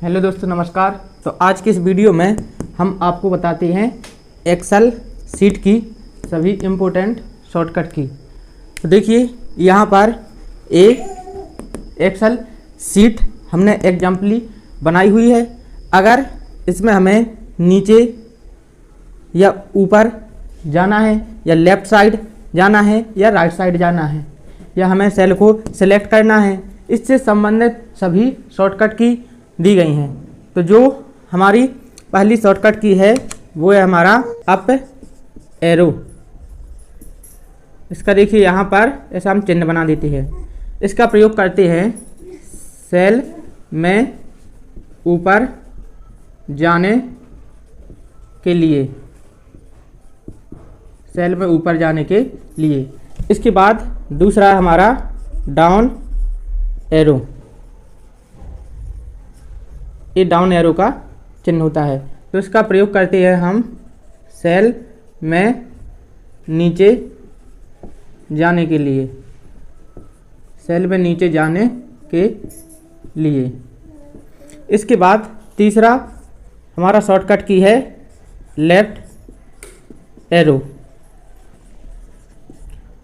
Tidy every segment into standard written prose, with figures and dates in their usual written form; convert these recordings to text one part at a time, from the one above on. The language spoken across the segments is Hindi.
हेलो दोस्तों, नमस्कार। तो आज की इस वीडियो में हम आपको बताते हैं एक्सेल सीट की सभी इम्पोर्टेंट शॉर्टकट की। तो देखिए यहाँ पर एक्सेल सीट हमने एग्जाम्पली बनाई हुई है। अगर इसमें हमें नीचे या ऊपर जाना है या लेफ़्ट साइड जाना है या राइट साइड जाना है या हमें सेल को सिलेक्ट करना है, इससे संबंधित सभी शॉर्टकट की दी गई हैं। तो जो हमारी पहली शॉर्टकट की है वो है हमारा अप एरो। इसका देखिए यहाँ पर ऐसा हम चिन्ह बना देते हैं। इसका प्रयोग करते हैं सेल में ऊपर जाने के लिए, सेल में ऊपर जाने के लिए। इसके बाद दूसरा है हमारा डाउन एरो। ये डाउन एरो का चिन्ह होता है। तो इसका प्रयोग करते हैं हम सेल में नीचे जाने के लिए, सेल में नीचे जाने के लिए। इसके बाद तीसरा हमारा शॉर्टकट की है लेफ्ट एरो।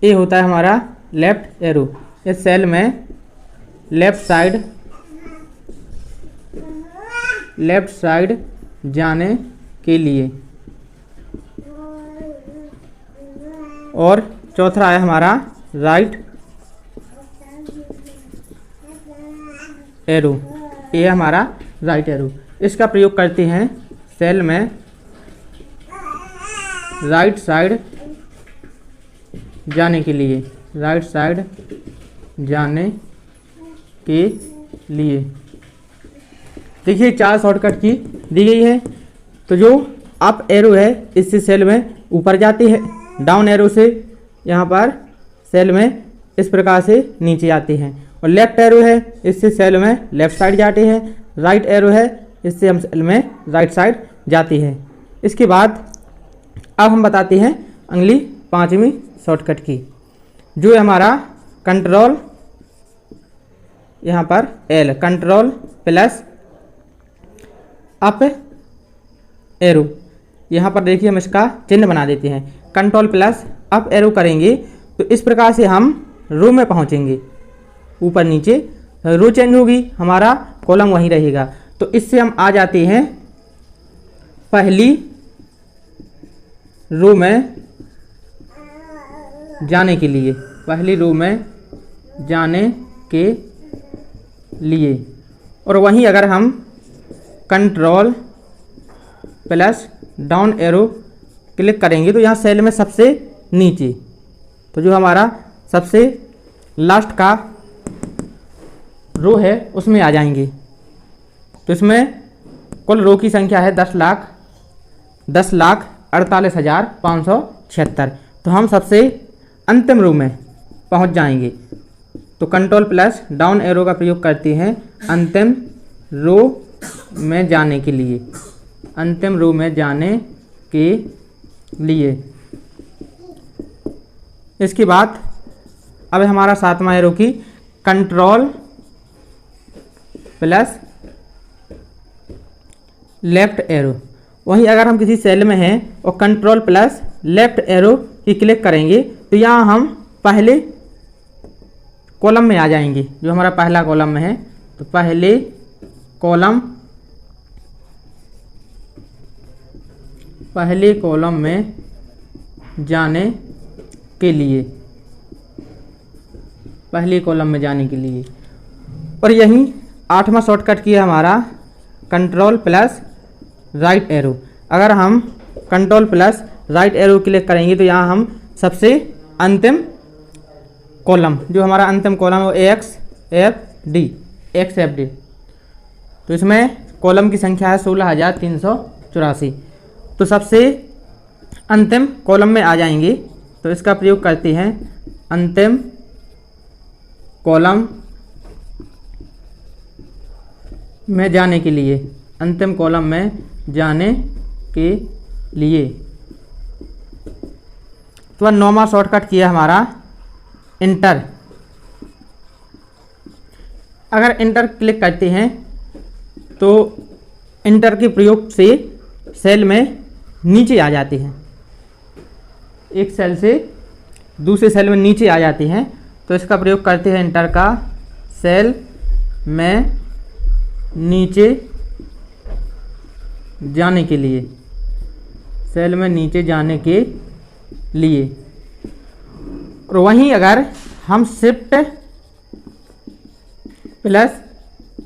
ये होता है हमारा लेफ्ट एरो। इस सेल में लेफ्ट साइड जाने के लिए। और चौथा है हमारा राइट एरो। ये हमारा राइट एरो। इसका प्रयोग करते हैं सेल में राइट साइड जाने के लिए, राइट साइड जाने के लिए। देखिए 4 शॉर्टकट की दी गई है। तो जो अप एरो है इससे सेल में ऊपर जाती है, डाउन एरो से यहाँ पर सेल में इस प्रकार से नीचे आते हैं, और लेफ्ट एरो है इससे सेल में लेफ्ट साइड जाते हैं, राइट एरो है इससे हम सेल में राइट साइड जाते हैं। इसके बाद अब हम बताते हैं अगली 5वीं शॉर्टकट की, जो है हमारा कंट्रोल, यहाँ पर L, control plus up arrow. यहाँ पर देखिए हम इसका चिन्ह बना देते हैं। कंट्रोल प्लस अप एरो करेंगे तो इस प्रकार से हम रो में पहुँचेंगे। ऊपर नीचे रो चेंज होगी, हमारा कॉलम वहीं रहेगा। तो इससे हम आ जाते हैं पहली रो में जाने के लिए, पहली रो में जाने के लिए। और वहीं अगर हम control plus down arrow click करेंगे तो यहाँ सेल में सबसे नीचे, तो जो हमारा सबसे लास्ट का रो है उसमें आ जाएंगे। तो इसमें कुल रो की संख्या है 10,48,576। तो हम सबसे अंतिम रो में पहुंच जाएंगे। तो कंट्रोल प्लस डाउन एरो का प्रयोग करते हैं अंतिम रो में जाने के लिए, अंतिम रो में जाने के लिए। इसके बाद अब हमारा 7वां एरो की कंट्रोल प्लस लेफ्ट एरो। वहीं अगर हम किसी सेल में हैं और कंट्रोल प्लस लेफ्ट एरो की क्लिक करेंगे तो यहाँ हम पहले कॉलम में आ जाएंगे, जो हमारा पहला कॉलम में है। तो पहले कॉलम में जाने के लिए, पहले कॉलम में जाने के लिए। और यही 8वां शॉर्टकट किया हमारा कंट्रोल प्लस राइट एरो। अगर हम control plus right arrow click करेंगे तो यहाँ हम सबसे अंतिम कॉलम, जो हमारा अंतिम कॉलम है वो XFD। तो इसमें कॉलम की संख्या है 16,384। तो सबसे अंतिम कॉलम में आ जाएंगे। तो इसका प्रयोग करते हैं अंतिम कॉलम में जाने के लिए, अंतिम कॉलम में जाने के लिए। तो 9वां शॉर्टकट किया हमारा इंटर। अगर इंटर क्लिक करते हैं तो इंटर के प्रयोग से सेल में नीचे आ जाते हैं, एक सेल से दूसरे सेल में नीचे आ जाते हैं। तो इसका प्रयोग करते हैं इंटर का, सेल में नीचे जाने के लिए, सेल में नीचे जाने के लिए। और वहीं अगर हम शिफ्ट प्लस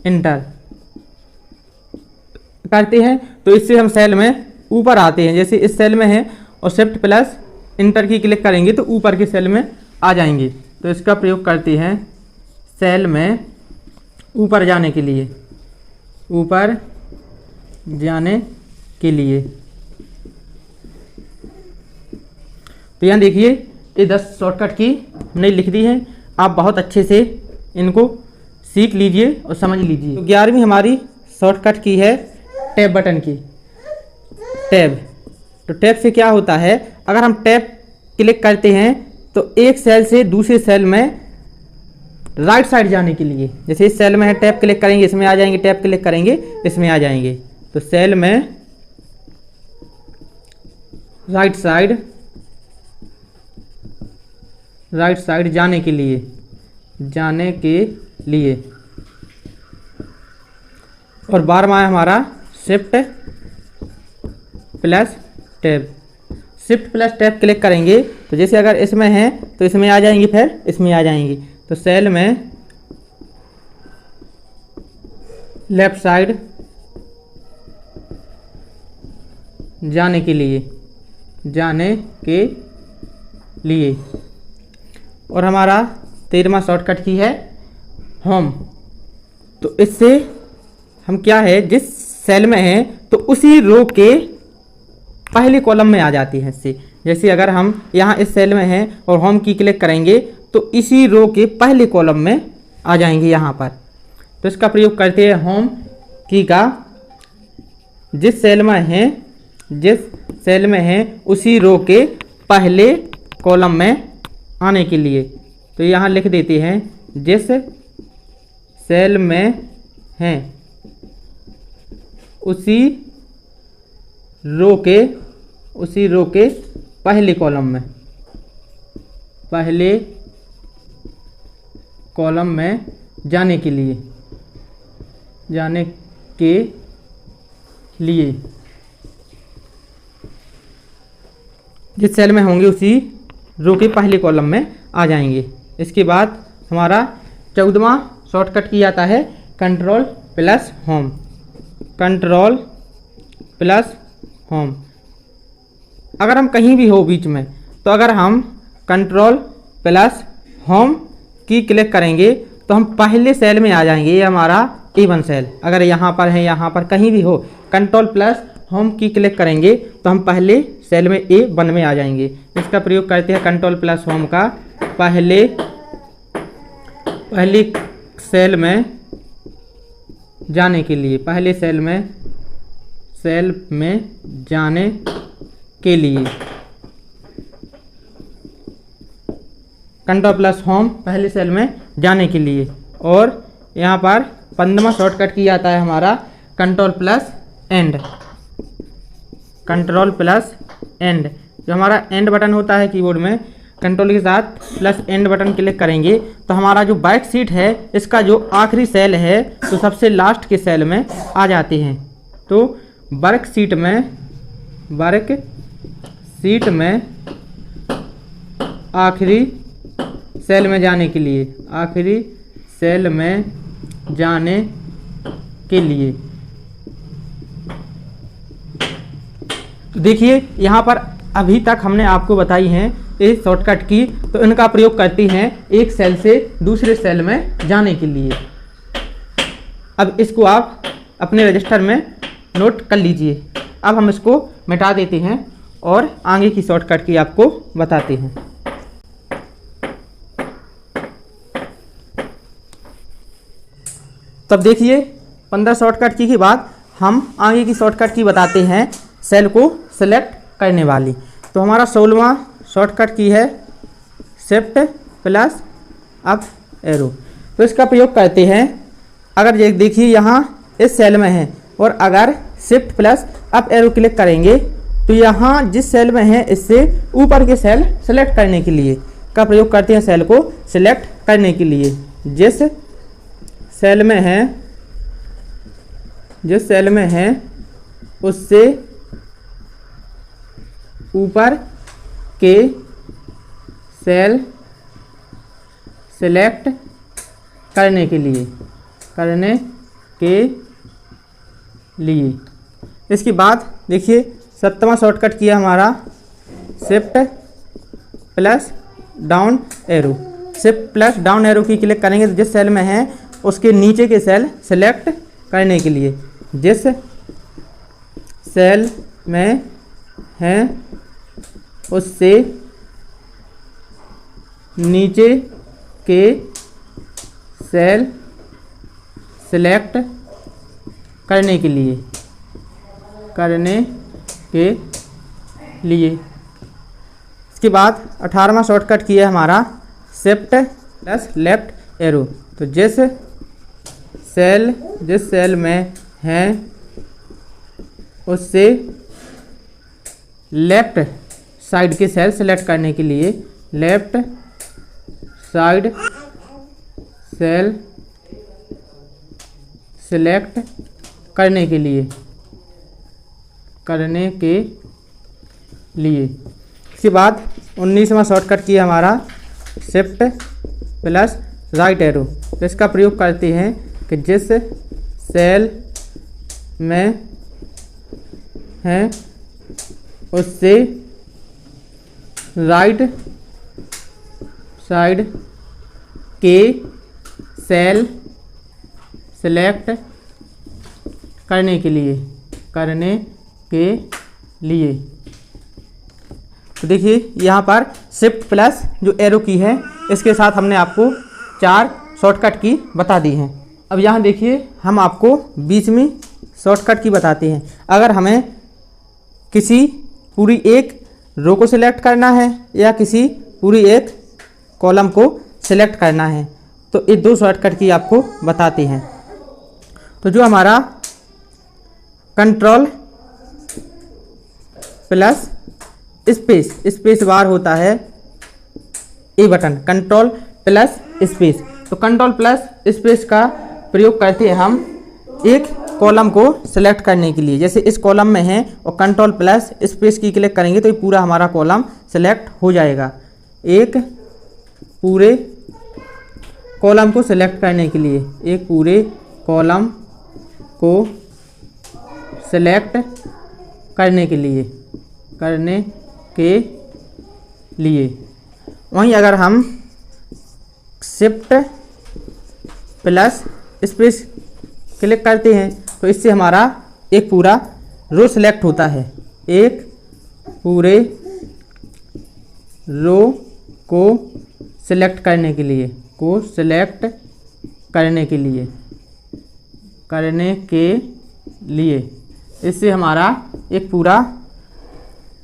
इंटर करते हैं तो इससे हम सेल में ऊपर आते हैं। जैसे इस सेल में है और शिफ्ट प्लस इंटर की क्लिक करेंगे तो ऊपर के सेल में आ जाएंगे। तो इसका प्रयोग करते हैं सेल में ऊपर जाने के लिए, ऊपर जाने के लिए। तो यहाँ देखिए ये 10 शॉर्टकट की नहीं लिख दी है, आप बहुत अच्छे से इनको सीख लीजिए और समझ लीजिए। तो 11वीं हमारी शॉर्टकट की है टैब बटन की, टैब। तो टैब से क्या होता है, अगर हम टैब क्लिक करते हैं तो एक सेल से दूसरे सेल में राइट साइड जाने के लिए, जैसे इस सेल में है टैब क्लिक करेंगे इसमें आ जाएंगे, टैब क्लिक करेंगे इसमें आ जाएंगे। तो सेल में राइट साइड जाने के लिए, और 12वां है हमारा shift plus tab. Shift plus tab click करेंगे तो जैसे अगर इसमें है तो इसमें आ जाएंगे, फिर इसमें आ जाएंगे। तो सेल में लेफ्ट साइड जाने के लिए, और हमारा 13वां शॉर्टकट की है होम। तो इससे हम क्या है, जिस सेल में है तो उसी रो के पहले कॉलम में आ जाती है इससे। जैसे अगर हम यहाँ इस सेल में हैं और होम की क्लिक करेंगे तो इसी रो के पहले कॉलम में आ जाएंगे यहाँ पर। तो इसका प्रयोग करते हैं होम की का, जिस सेल में है उसी रो के पहले कॉलम में आने के लिए। तो यहाँ लिख देते हैं जिस सेल में हैं उसी रो के पहले कॉलम में जाने के लिए, जिस सेल में होंगे उसी रो के पहले कॉलम में आ जाएंगे। इसके बाद हमारा 14वां शॉर्टकट किया जाता है कंट्रोल प्लस होम। अगर हम कहीं भी हो बीच में, तो अगर हम कंट्रोल प्लस होम की क्लिक करेंगे तो हम पहले सेल में आ जाएंगे। ये हमारा A1 सेल, अगर यहाँ पर है, यहाँ पर कहीं भी हो, कंट्रोल प्लस होम की क्लिक करेंगे तो हम पहले सेल में A1 में आ जाएंगे। इसका प्रयोग करते हैं कंट्रोल प्लस होम का, पहले सेल में जाने के लिए, पहले सेल में जाने के लिए। कंट्रोल प्लस होम पहले सेल में जाने के लिए। और यहाँ पर 15वां शॉर्टकट किया जाता है हमारा कंट्रोल प्लस एंड। जो हमारा एंड बटन होता है कीबोर्ड में, कंट्रोल के साथ प्लस एंड बटन क्लिक करेंगे तो हमारा जो बैक सीट है इसका जो आखिरी सेल है तो सबसे लास्ट के सेल में आ जाते हैं। तो वर्क सीट में आखिरी सेल में जाने के लिए, तो देखिए यहाँ पर अभी तक हमने आपको बताई हैं इस शॉर्टकट की, तो इनका प्रयोग करती हैं एक सेल से दूसरे सेल में जाने के लिए। अब इसको आप अपने रजिस्टर में नोट कर लीजिए। अब हम इसको मिटा देते हैं और आगे की शॉर्टकट की आपको बताते हैं। तब देखिए 15 शॉर्टकट की बाद हम आगे की शॉर्टकट की बताते हैं सेल को सिलेक्ट करने वाली। तो हमारा 16वां शॉर्टकट की है शिफ्ट प्लस अप एरो। तो इसका प्रयोग करते हैं, अगर देखिए यहाँ इस सेल में हैं और अगर shift plus up arrow click करेंगे तो यहाँ जिस सेल में है इससे ऊपर के सेल सेलेक्ट करने के लिए का प्रयोग करते हैं, सेल को सिलेक्ट करने के लिए। जिस सेल में है उससे ऊपर के सेल सेलेक्ट करने के लिए इसके बाद देखिए 7वां शॉर्टकट किया हमारा shift plus down arrow. Shift plus down arrow की क्लिक करेंगे तो जिस सेल में है उसके नीचे के सेल सेलेक्ट करने के लिए, जिस सेल में है उससे नीचे के सेल सेलेक्ट करने के लिए इसके बाद 18वां शॉर्टकट किया हमारा शिफ्ट प्लस लेफ्ट एरो। तो जिस सेल में है उससे लेफ्ट साइड के सेल सेलेक्ट करने के लिए, लेफ्ट साइड सेल सेलेक्ट करने के लिए इसके बाद 19वां शॉर्टकट किया हमारा शिफ्ट प्लस राइट एरो। तो इसका प्रयोग करते हैं कि जिस सेल में है उससे राइट साइड के सेल सेलेक्ट करने के लिए तो देखिए यहाँ पर शिफ्ट प्लस जो एरो की है इसके साथ हमने आपको 4 शॉर्टकट की बता दी हैं। अब यहाँ देखिए हम आपको 20वीं शॉर्टकट की बताते हैं। अगर हमें किसी पूरी एक रो को सिलेक्ट करना है या किसी पूरी एक कॉलम को सिलेक्ट करना है तो ये 2 शॉर्टकट की आपको बताते हैं। तो जो हमारा कंट्रोल प्लस स्पेस बार होता है, ए बटन कंट्रोल प्लस स्पेस, तो कंट्रोल प्लस स्पेस का प्रयोग करते हैं हम एक कॉलम को सिलेक्ट करने के लिए। जैसे इस कॉलम में है और कंट्रोल प्लस स्पेस की क्लिक करेंगे तो ये पूरा हमारा कॉलम सेलेक्ट हो जाएगा। एक पूरे कॉलम को सिलेक्ट करने के लिए, एक पूरे कॉलम को सिलेक्ट करने के लिए वहीं अगर हम शिफ्ट प्लस स्पेस क्लिक करते हैं तो इससे हमारा एक पूरा रो सिलेक्ट होता है। एक पूरे रो को सिलेक्ट करने के लिए इससे हमारा एक पूरा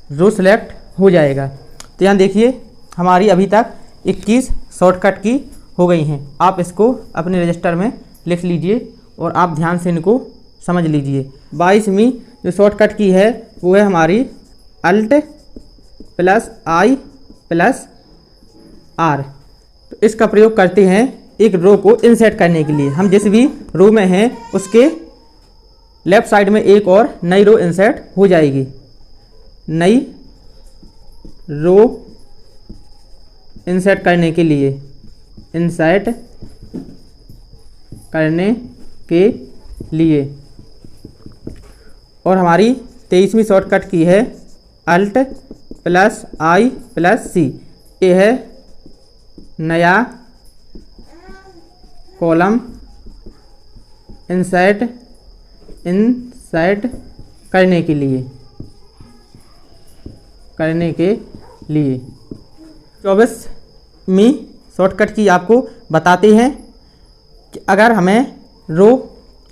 रो सिलेक्ट हो जाएगा। तो यहाँ देखिए हमारी अभी तक 21 शॉर्टकट की हो गई हैं। आप इसको अपने रजिस्टर में लिख लीजिए और आप ध्यान से इनको समझ लीजिए। 22वीं जो शॉर्टकट की है वो है हमारी alt plus I plus R. तो इसका प्रयोग करते हैं एक रो को इंसर्ट करने के लिए। हम जिस भी रो में हैं उसके लेफ्ट साइड में एक और नई रो इंसर्ट हो जाएगी। नई रो इंसर्ट करने के लिए और हमारी 23वीं शॉर्टकट की है अल्ट प्लस आई प्लस सी। ये है नया कॉलम इंसर्ट करने के लिए 24वीं शॉर्टकट की आपको बताते हैं कि अगर हमें रो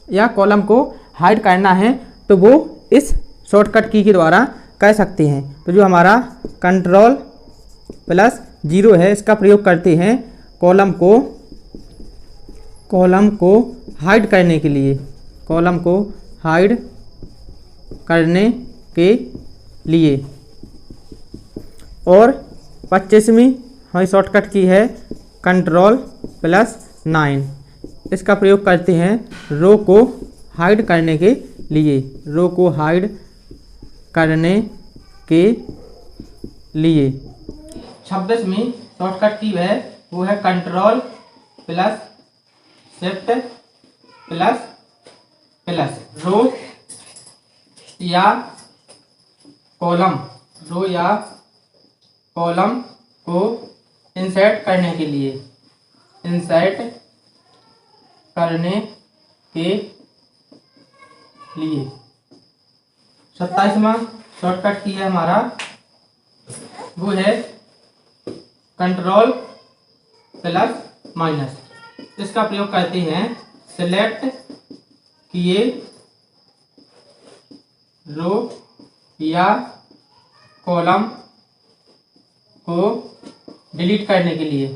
या कॉलम को हाइड करना है तो वो इस शॉर्टकट की के द्वारा कर सकते हैं। तो जो हमारा कंट्रोल प्लस 0 है इसका प्रयोग करते हैं कॉलम को हाइड करने के लिए कॉलम को हाइड करने के लिए। और 25वीं हमारी शॉर्टकट की है Ctrl+9। इसका प्रयोग करते हैं रो को हाइड करने के लिए। रो को हाइड करने के लिए 26वीं शॉर्टकट की है वो है Ctrl+Shift++। रो या कॉलम को इंसर्ट करने के लिए। 27वां शॉर्टकट की है हमारा वो है Ctrl+। इसका प्रयोग करते हैं सिलेक्ट किए रो या कॉलम को डिलीट करने के लिए।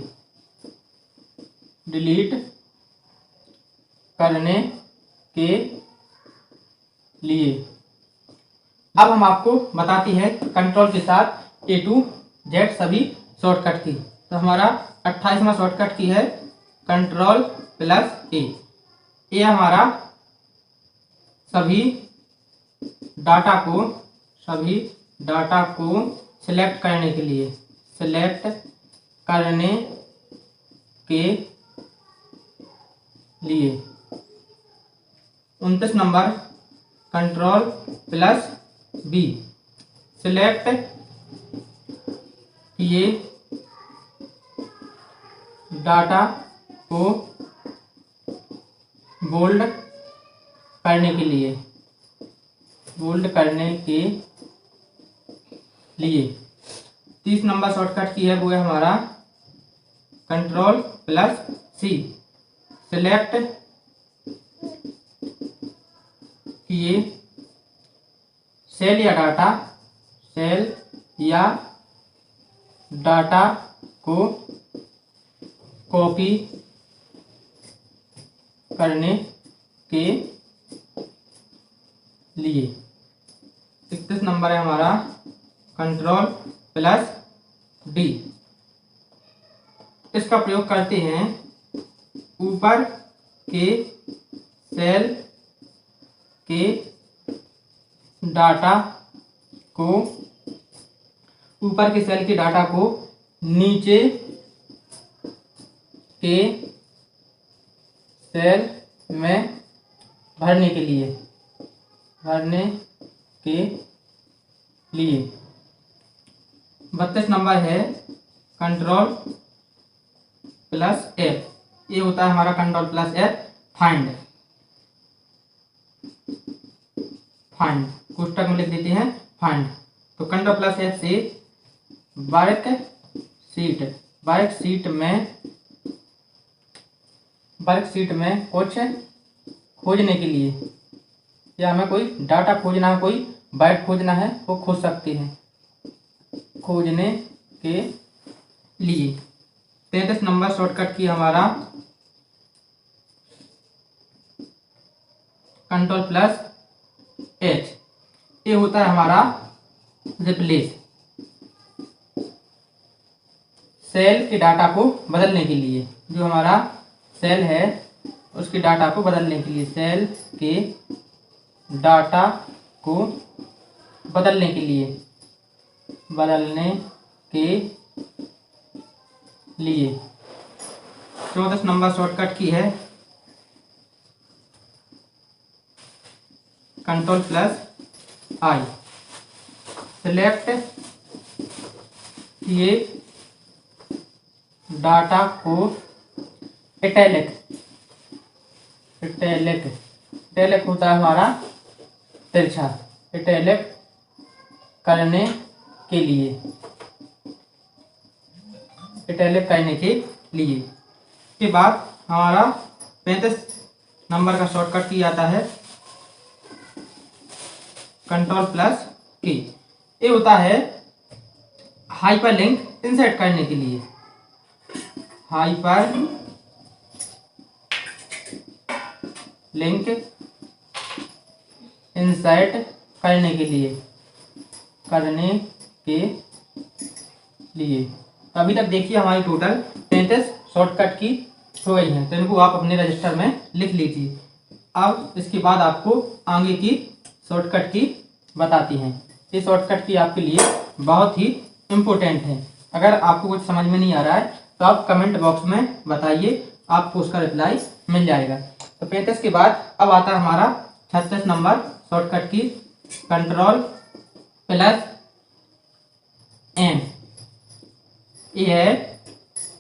अब हम आपको बताते हैं कंट्रोल के साथ A to Z सभी शॉर्टकट की। तो हमारा 28वां शॉर्टकट की है Ctrl+A। ये हमारा सभी डाटा को सिलेक्ट करने के लिए। 29 नंबर Ctrl+B। सिलेक्ट किए डाटा को बोल्ड करने के लिए। 30 नंबर शॉर्टकट की है वो है हमारा Ctrl+C। सिलेक्ट किए सेल या डाटा को कॉपी करने के लिए। 31 नंबर है हमारा Ctrl+D। इसका प्रयोग करते हैं ऊपर के सेल के डाटा को नीचे के सेल में भरने के लिए। 32 नंबर है Ctrl+F। ये होता है हमारा Ctrl+F फाइंड। कोष्टक में लिख देते हैं फाइंड। तो Ctrl+F से वर्कशीट में कुछ खोजने के लिए या हमें कोई डाटा खोजना है, कोई बाइट खोजना है, वो खोज सकते हैं खोजने के लिए। 33 नंबर शॉर्टकट की हमारा Ctrl+H। ये होता है हमारा रिप्लेस। सेल के डाटा को बदलने के लिए। जो हमारा सेल है उसके डाटा को बदलने के लिए। सेल के डाटा को बदलने के लिए 14 नंबर शॉर्टकट की है Ctrl+I। सिलेक्ट किए डाटा को इटैलिक होता है हमारा तिरछा। इटैलिक करने के लिए। के बाद हमारा 35 नंबर का शॉर्टकट की आता है Ctrl+K। ये होता है हाइपरलिंक इंसर्ट करने के लिए। हाइपरलिंक इंसर्ट करने के लिए तो अभी तक देखिए हमारी टोटल 33 शॉर्टकट की हो गई हैं, तो इनको आप अपने रजिस्टर में लिख लीजिए। अब इसके बाद आपको आगे की शॉर्टकट की बताती हैं। ये शॉर्टकट की आपके लिए बहुत ही इम्पोर्टेंट है। अगर आपको कुछ समझ में नहीं आ रहा है तो आप कमेंट बॉक्स में बताइए, आपको उसका रिप्लाई मिल जाएगा। तो 35 के बाद अब आता है हमारा 36 नंबर शॉर्टकट की, कंट्रोल प्लस एन। ये है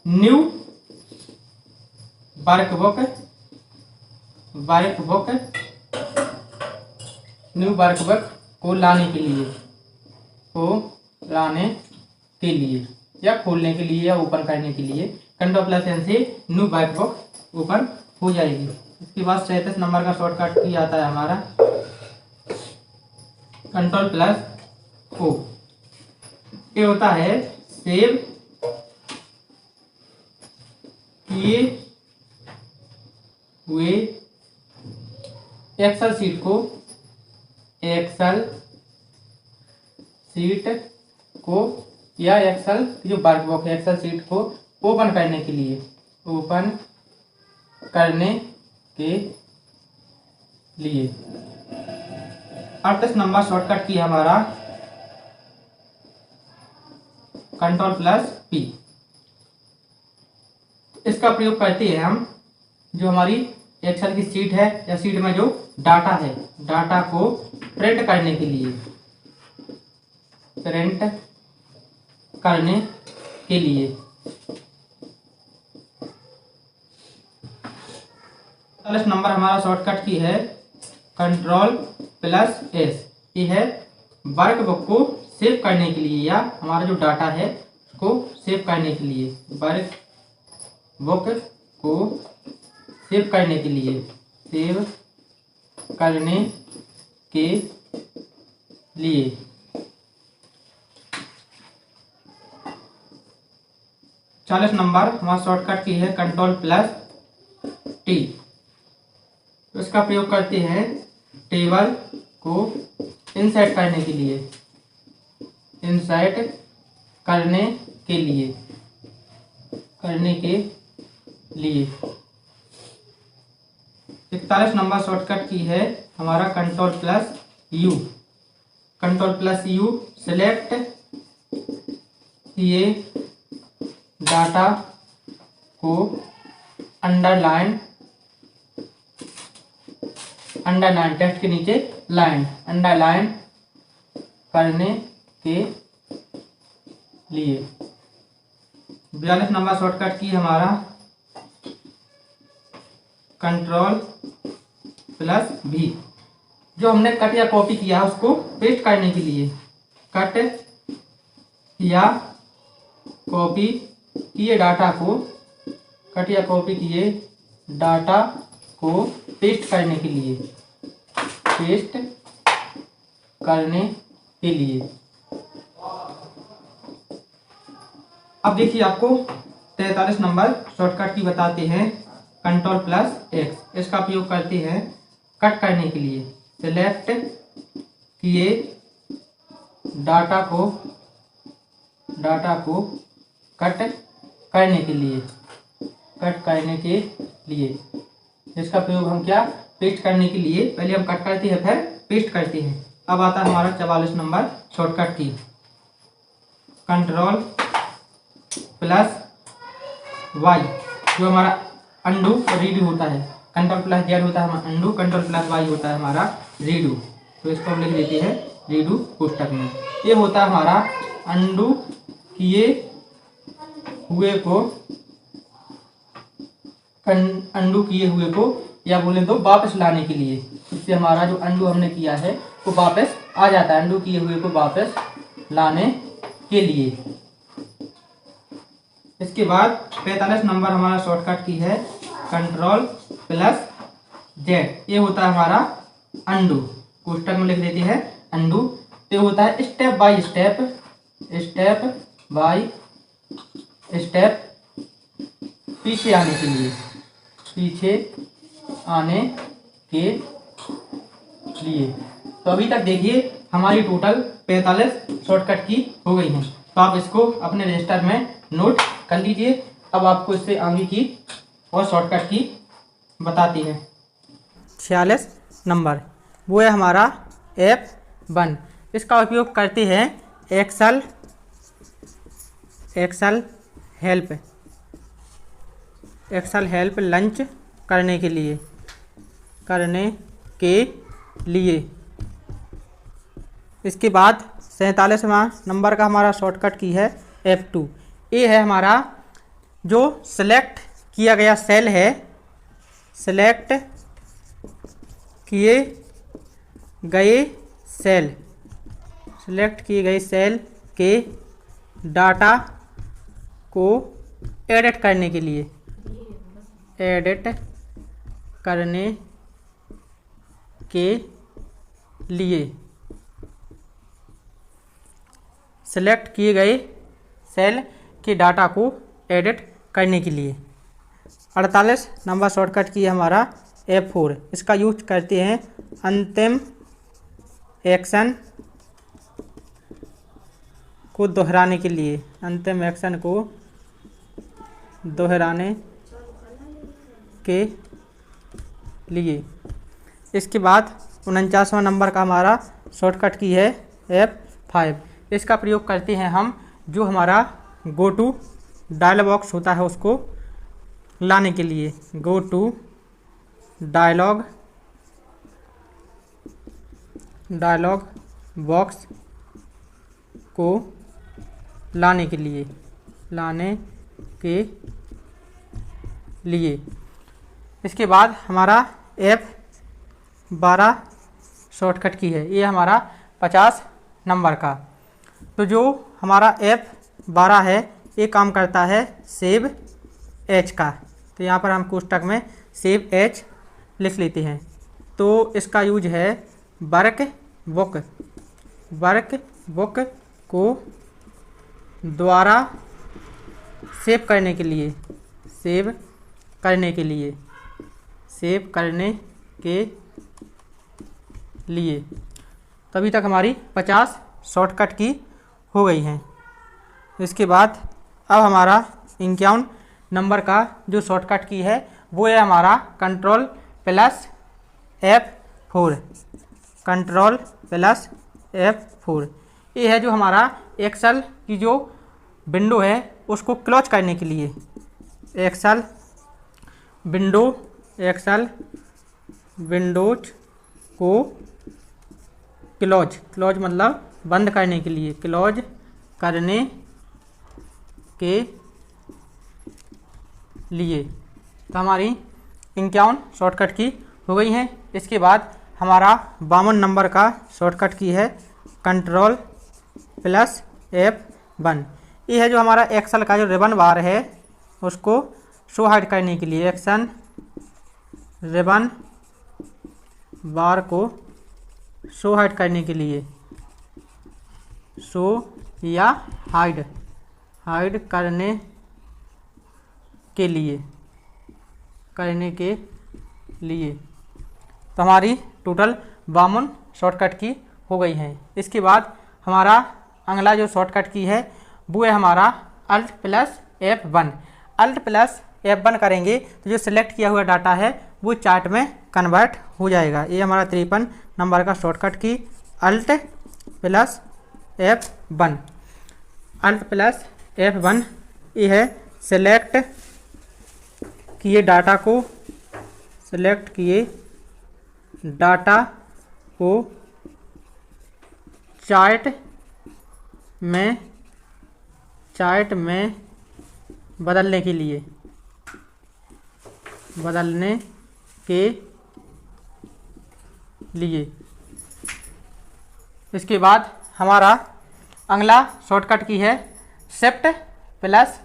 न्यू वर्कबुक को लाने के लिए या खोलने के लिए या ओपन करने के लिए कंट्रोल प्लस एन से न्यू वर्कबुक ओपन हो जाएगी। इसके बाद 37 नंबर का शॉर्टकट की आता है हमारा कंट्रोल प्लस ओ। ये होता है सेव किए हुए एक्सेल शीट को या एक्सेल जो वर्कबुक है एक्सेल शीट को ओपन करने के लिए 38 नंबर शॉर्टकट की हमारा कंट्रोल प्लस पी। इसका प्रयोग करते हैं हम जो हमारी एक्सेल की शीट है या शीट में जो डाटा है, डाटा को प्रिंट करने के लिए 40 नंबर हमारा शॉर्टकट की है कंट्रोल प्लस एस। ये है वर्कबुक को सेव करने के लिए या हमारा जो डाटा है उसको सेव करने के लिए, वर्कबुक को सेव करने के लिए 40 नंबर हमारा शॉर्टकट की है कंट्रोल प्लस टी। इसका प्रयोग करते हैं टेबल को इंसर्ट करने के लिए 41 नंबर शॉर्टकट की है हमारा कंट्रोल प्लस यू सिलेक्ट किए डाटा को अंडरलाइन टेक्स्ट के नीचे लाइन अंडरलाइन करने के लिए 42 नंबर शॉर्टकट की हमारा कंट्रोल प्लस भी। जो हमने कट या कॉपी किया उसको पेस्ट करने के लिए कट या कॉपी किए डाटा को पेस्ट करने के लिए अब देखिए आपको 43 नंबर शॉर्टकट की बताते हैं कंट्रोल प्लस एक्स। इसका प्रयोग करते हैं कट करने के लिए सिलेक्ट किए डाटा को कट करने के लिए इसका प्रयोग हम क्या पेस्ट करने के लिए पहले हम कट करते हैं फिर पेस्ट करते हैं। अब आता है हमारा 44 नंबर शॉर्टकट की कंट्रोल प्लस वाई। जो हमारा अंडू और रीडू होता है, कंट्रोल प्लस जेड होता है हमारा अंडू, कंट्रोल प्लस वाई होता है हमारा रीडू। तो इसको हम लिख देते हैं रीडू पुस्तक में। ये होता है हमारा अंडू किए हुए को या बोले तो वापस लाने के लिए। इससे हमारा जो अंडू हमने किया है वो वापस आ जाता है, अंडू किए हुए को वापस लाने के लिए। इसके बाद 45 नंबर हमारा शॉर्टकट की है कंट्रोल प्लस जेड। ये होता है हमारा अंडू, कोष्टक में लिख देते हैं अंडू। ये होता है स्टेप बाय स्टेप पीछे आने के लिए तो अभी तक देखिए हमारी टोटल 45 शॉर्टकट की हो गई हैं। तो आप इसको अपने रजिस्टर में नोट कर लीजिए। अब आपको इससे आगे की और शॉर्टकट की बताती हैं। 46 नंबर वो है हमारा F1। इसका उपयोग करते हैं एक्सेल हेल्प लंच करने के लिए। इसके बाद 47वां नंबर का हमारा शॉर्टकट की है F2। ये है हमारा जो सेलेक्ट किया गया सेल है, सेलेक्ट किए गए सेल के डाटा को एडिट करने के लिए, सेलेक्ट किए गए सेल के डाटा को एडिट करने के लिए। 48 नंबर शॉर्टकट की है हमारा F4। इसका यूज करते हैं अंतिम एक्शन को दोहराने के लिए। इसके बाद 49वां नंबर का हमारा शॉर्टकट की है F5। इसका प्रयोग करते हैं हम जो हमारा गो टू डायलॉग बॉक्स होता है उसको लाने के लिए, गो टू डायलॉग बॉक्स को लाने के लिए। इसके बाद हमारा F12 शॉर्टकट की है, ये हमारा 50 नंबर का। तो जो हमारा F12 है ये काम करता है सेव एच का। तो यहाँ पर हम कोष्टक में सेव एच लिख लेते हैं। तो इसका यूज है वर्क बुक को दोबारा सेव करने के लिए। तभी तक हमारी 50 शॉर्टकट की हो गई हैं। इसके बाद अब हमारा 51 नंबर का जो शॉर्टकट की है वो है हमारा कंट्रोल प्लस F4। ये है जो हमारा एक्सेल की जो विंडो है उसको क्लोज करने के लिए। एक्सेल विंडोज को क्लोज मतलब बंद करने के लिए, क्लोज करने के लिए। तो हमारी 51 शॉर्टकट की हो गई हैं। इसके बाद हमारा 52 नंबर का शॉर्टकट की है कंट्रोल प्लस F1। ये है जो हमारा एक्सेल का जो रिबन बार है उसको शो हाइड करने के लिए, एक्शन रिबन बार को शो हाइड करने के लिए, शो या हाइड करने के लिए। तो हमारी टोटल 52 शॉर्टकट की हो गई हैं। इसके बाद हमारा अगला जो शॉर्टकट की है वो है हमारा अल्ट प्लस F1 करेंगे तो जो सिलेक्ट किया हुआ डाटा है वो चार्ट में कन्वर्ट हो जाएगा। ये हमारा 53 नंबर का शॉर्टकट की अल्ट प्लस F1 ये है सेलेक्ट किए डाटा को चार्ट में बदलने के लिए। इसके बाद हमारा अगला शॉर्टकट की है शिफ्ट प्लस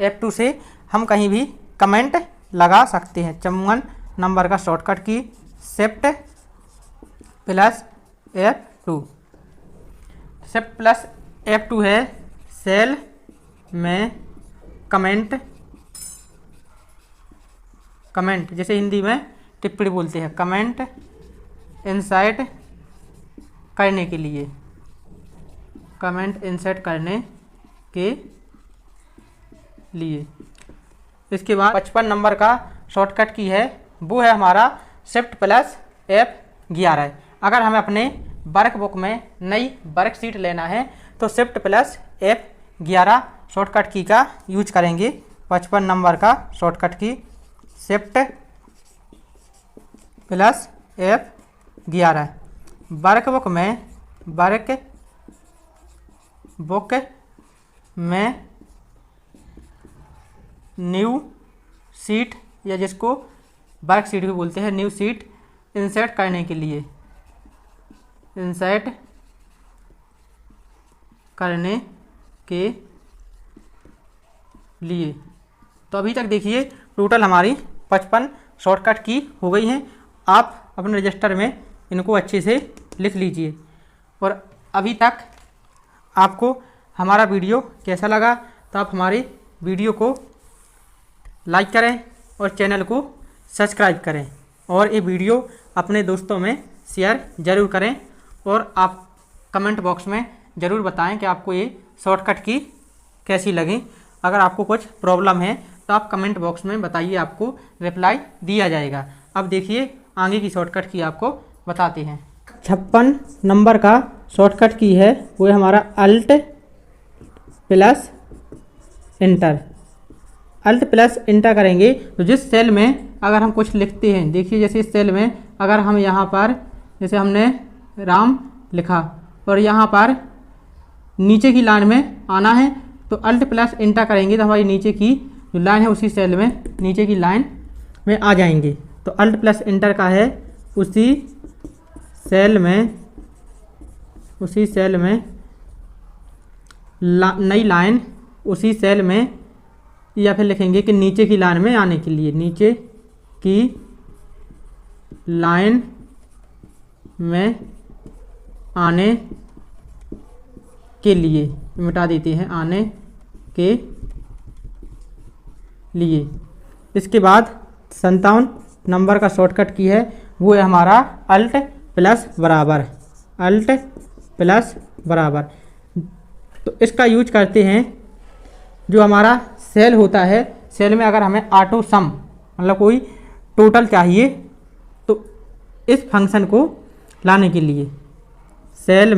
F2 से हम कहीं भी कमेंट लगा सकते हैं। 54 नंबर का शॉर्टकट की शिफ्ट प्लस F2 है सेल में कमेंट जैसे हिंदी में टिप्पणी बोलते हैं, कमेंट इंसर्ट करने के लिए, कमेंट इंसर्ट करने के लिए। इसके बाद 55 नंबर का शॉर्टकट की है, वो है हमारा Shift+F11। अगर हमें अपने वर्कबुक में नई वर्कशीट लेना है तो Shift+F11 शॉर्टकट की का यूज करेंगे। 55 नंबर का शॉर्टकट की Shift+F11। वर्कबुक में न्यू सीट, या जिसको वर्कशीट भी बोलते हैं, न्यू सीट इंसर्ट करने के लिए, इंसर्ट करने के लिए। तो अभी तक देखिए टोटल हमारी 55 शॉर्टकट की हो गई हैं। आप अपने रजिस्टर में इनको अच्छे से लिख लीजिए। और अभी तक आपको हमारा वीडियो कैसा लगा तो आप हमारे वीडियो को लाइक करें और चैनल को सब्सक्राइब करें, और ये वीडियो अपने दोस्तों में शेयर ज़रूर करें। और आप कमेंट बॉक्स में ज़रूर बताएं कि आपको ये शॉर्टकट की कैसी लगी। अगर आपको कुछ प्रॉब्लम है तो आप कमेंट बॉक्स में बताइए, आपको रिप्लाई दिया जाएगा। अब देखिए आगे की शॉर्टकट की आपको बताते हैं। 56 नंबर का शॉर्टकट की है, वो है हमारा Alt+Enter। Alt+Enter करेंगे तो जिस सेल में अगर हम कुछ लिखते हैं, देखिए जैसे इस सेल में अगर हम यहाँ पर जैसे हमने राम लिखा और यहाँ पर नीचे की लाइन में आना है तो Alt+Enter करेंगे तो हमारी नीचे की जो लाइन है उसी सेल में, नीचे की लाइन में आ जाएंगे। तो Alt+Enter का है उसी सेल में नई लाइन, उसी सेल में, या फिर लिखेंगे कि नीचे की लाइन में आने के लिए, नीचे की लाइन में आने के लिए, मिटा देते हैं, आने के लिए। इसके बाद 57 नंबर का शॉर्टकट की है, वो है हमारा Alt+। तो इसका यूज करते हैं, जो हमारा सेल होता है, सेल में अगर हमें ऑटो सम मतलब कोई टोटल चाहिए तो इस फंक्शन को लाने के लिए सेल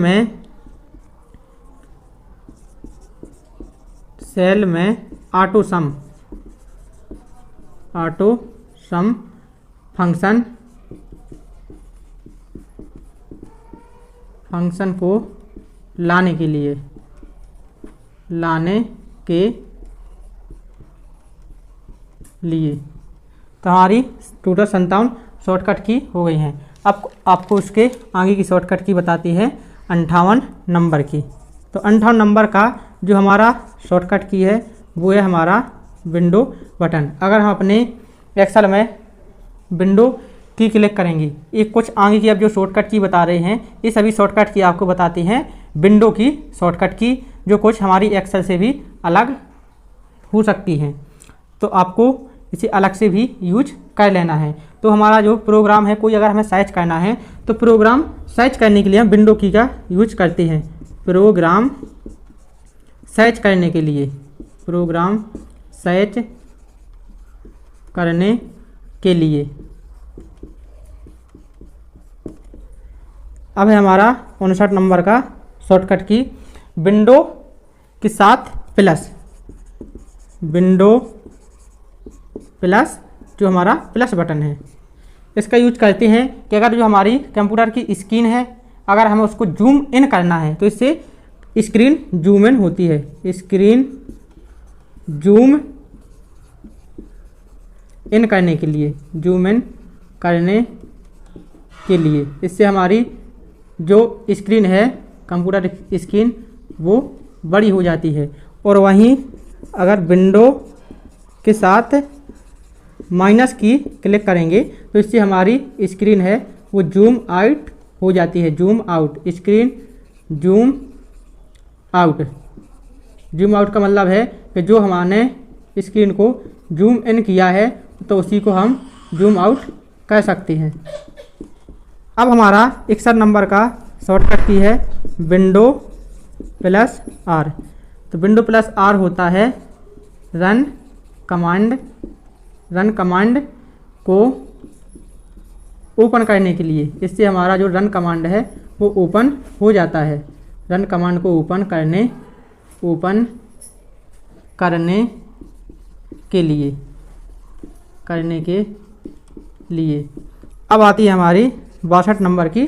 में ऑटो सम फंक्शन को लाने के लिए तो हमारी टोटल 57 शॉर्टकट की हो गई हैं। अब आपको उसके आगे की शॉर्टकट की बताती है 58 नंबर की। तो 58 नंबर का जो हमारा शॉर्टकट की है वो है हमारा विंडो बटन। अगर हम अपने एक्सेल में विंडो की क्लिक करेंगे, ये कुछ आगे की अब जो शॉर्टकट की बता रहे हैं ये सभी शॉर्टकट की आपको बताती हैं विंडो की शॉर्टकट की, जो कुछ हमारी एक्सेल से भी अलग हो सकती हैं। तो आपको इसे अलग से भी यूज कर लेना है। तो हमारा जो प्रोग्राम है, कोई अगर हमें सर्च करना है तो प्रोग्राम सर्च करने के लिए हम विंडो की का यूज करते हैं। प्रोग्राम सर्च करने के लिए, प्रोग्राम सर्च करने के लिए। अब है हमारा 59 नंबर का शॉर्टकट की विंडो के साथ प्लस, विंडो प्लस जो हमारा प्लस बटन है, इसका यूज करते हैं कि अगर जो हमारी कंप्यूटर की स्क्रीन है, अगर हमें उसको जूम इन करना है तो इससे स्क्रीन जूम इन होती है, स्क्रीन जूम इन करने के लिए, जूम इन करने के लिए इससे हमारी जो स्क्रीन है कंप्यूटर स्क्रीन वो बड़ी हो जाती है। और वहीं अगर विंडो के साथ माइनस की क्लिक करेंगे तो इससे हमारी स्क्रीन है वो जूम आउट हो जाती है, zoom out, screen zoom out. Zoom out का मतलब है कि जो हमने स्क्रीन को जूम इन किया है तो उसी को हम जूम आउट कह सकते हैं। अब हमारा 61 नंबर का शॉर्टकट की है विंडो प्लस आर। तो विंडो प्लस आर होता है रन कमांड को ओपन करने के लिए। इससे हमारा जो रन कमांड है वो ओपन हो जाता है। रन कमांड को ओपन करने के लिए अब आती है हमारी 62 नंबर की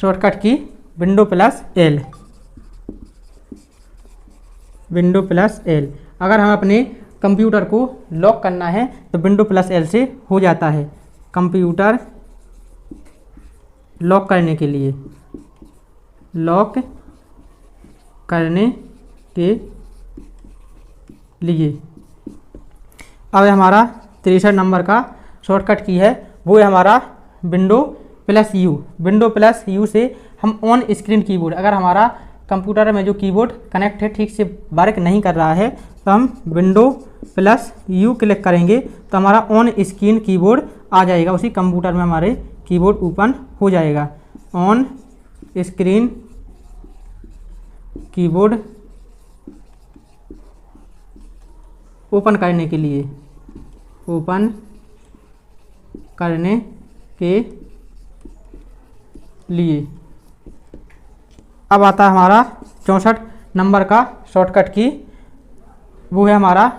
शॉर्टकट की विंडो प्लस एल। अगर हम अपने कंप्यूटर को लॉक करना है तो विंडो प्लस एल से हो जाता है। कंप्यूटर लॉक करने के लिए अब हमारा 63 नंबर का शॉर्टकट की है वो है हमारा विंडो प्लस यू से हम ऑन स्क्रीन कीबोर्ड, अगर हमारा कंप्यूटर में जो कीबोर्ड कनेक्ट है ठीक से वर्क नहीं कर रहा है तो हम विंडो प्लस यू क्लिक करेंगे तो हमारा ऑन स्क्रीन कीबोर्ड आ जाएगा। उसी कंप्यूटर में हमारे कीबोर्ड ओपन हो जाएगा। ऑन स्क्रीन कीबोर्ड ओपन करने के लिए अब आता है हमारा 64 नंबर का शॉर्टकट की वो है हमारा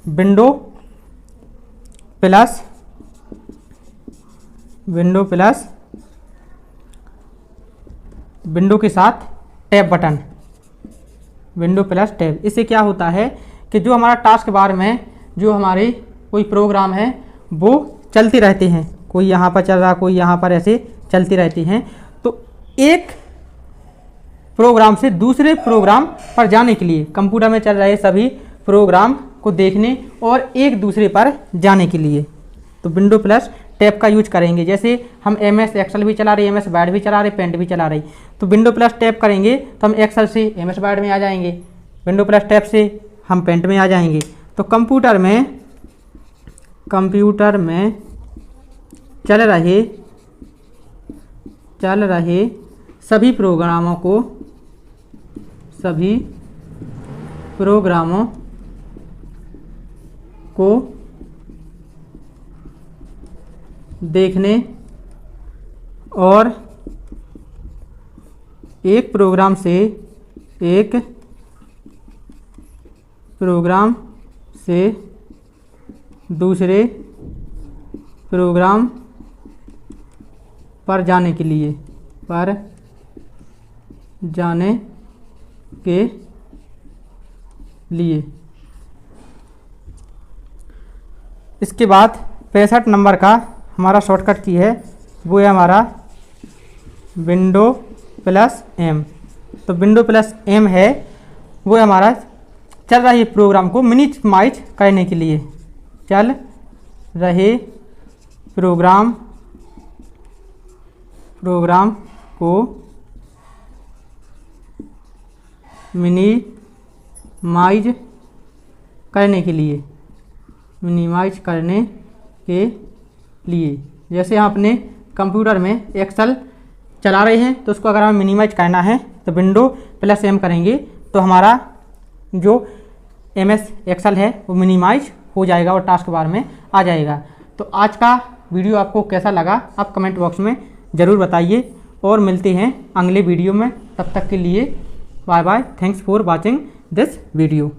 विंडो प्लस विंडो के साथ tab button, window plus tab. इससे क्या होता है कि जो हमारा टास्क बार में जो हमारे कोई प्रोग्राम है वो चलते रहते हैं, कोई यहाँ पर चल रहा कोई यहाँ पर, ऐसे चलती रहती हैं। तो एक प्रोग्राम से दूसरे प्रोग्राम पर जाने के लिए कंप्यूटर में चल रहे सभी प्रोग्राम को देखने और एक दूसरे पर जाने के लिए तो विंडो प्लस टैब का यूज करेंगे। जैसे हम MS एक्सेल भी चला रहे, MS वर्ड भी चला रहे, पेंट भी चला रही, तो विंडो प्लस टैब करेंगे तो हम एक्सेल से MS वर्ड में आ जाएंगे, विंडो प्लस टैब से हम पेंट में आ जाएंगे। तो कंप्यूटर में चल रहे सभी प्रोग्रामों को देखने और एक प्रोग्राम से दूसरे प्रोग्राम पर जाने के लिए इसके बाद 65 नंबर का हमारा शॉर्टकट की है वो है हमारा विंडो प्लस एम। तो विंडो प्लस एम है वो है हमारा चल रहे प्रोग्राम को मिनिमाइज करने के लिए, चल रहे प्रोग्राम को मिनिमाइज करने के लिए जैसे हम अपने कंप्यूटर में एक्सेल चला रहे हैं तो उसको अगर हमें मिनिमाइज करना है तो विंडो प्लस एम करेंगे तो हमारा जो MS एक्सेल है वो मिनिमाइज हो जाएगा और टास्क बार में आ जाएगा। तो आज का वीडियो आपको कैसा लगा आप कमेंट बॉक्स में ज़रूर बताइए और मिलते हैं अगले वीडियो में। तब तक के लिए bye bye, thanks for watching this video.